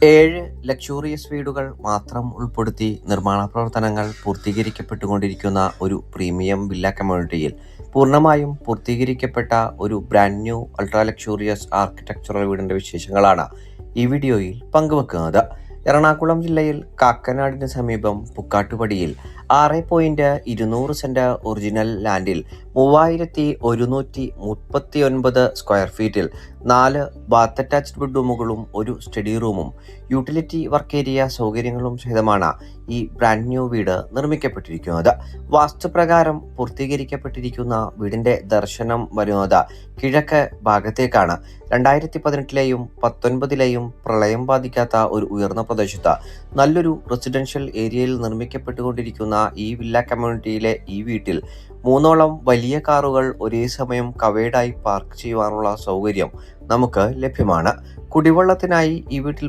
7 luxurious വീടുകൾ മാത്രം ഉൾപ്പെടുത്തി നിർമ്മാണ പ്രവർത്തനങ്ങൾ പൂർത്തീകരിക്കപ്പെട്ടുകൊണ്ടിരിക്കുന്ന ഒരു പ്രീമിയം വില്ല കമ്മ്യൂണിറ്റിയിൽ പൂർണ്ണമായും പൂർത്തീകരിക്കപ്പെട്ട ഒരു brand new ultra luxurious architectural വീടിന്റെ വിശേഷങ്ങളാണ് ഈ വീഡിയോയിൽ പങ്കുവെക്കുന്നത്. എറണാകുളം ജില്ലയിൽ കാക്കനാടിന് സമീപം പുക്കാട്ടുപടിയിൽ 6.200 സെന്റ് ഒറിജിനൽ ലാൻഡിൽ 3139 സ്ക്വയർ ഫീറ്റിൽ 4 ബാത്ത് അറ്റാച്ച്ഡ് ബെഡ്റൂമുകളും ഒരു സ്റ്റഡി റൂമും യൂട്ടിലിറ്റി വർക്ക് ഏരിയ സൗകര്യങ്ങളും സഹിതമാണ് ഈ ബ്രാൻഡ് ന്യൂ വീട് നിർമ്മിക്കപ്പെട്ടിരിക്കുന്നത്. വാസ്തുപ്രകാരം പൂർത്തീകരിക്കപ്പെട്ടിരിക്കുന്ന വീടിന്റെ ദർശനം വരുന്നത് കിഴക്ക് ഭാഗത്തേക്കാണ്. 2018ലെയും 19ലെയും പ്രളയം ബാധിക്കാത്ത ഒരു ഉയർന്ന പ്രദേശത്ത് നല്ലൊരു റെസിഡൻഷ്യൽ ഏരിയയിൽ നിർമ്മിക്കപ്പെട്ടുകൊണ്ടിരിക്കുന്ന ഈ വില്ല കമ്മ്യൂണിറ്റിയിലെ ഈ വീട്ടിൽ 3 വലിയ കാറുകൾ ഒരേ സമയം കവേഡായി പാർക്ക് ചെയ്യുവാനുള്ള സൗകര്യം നമുക്ക് ലഭ്യമാണ്. കുടിവെള്ളത്തിനായി ഈ വീട്ടിൽ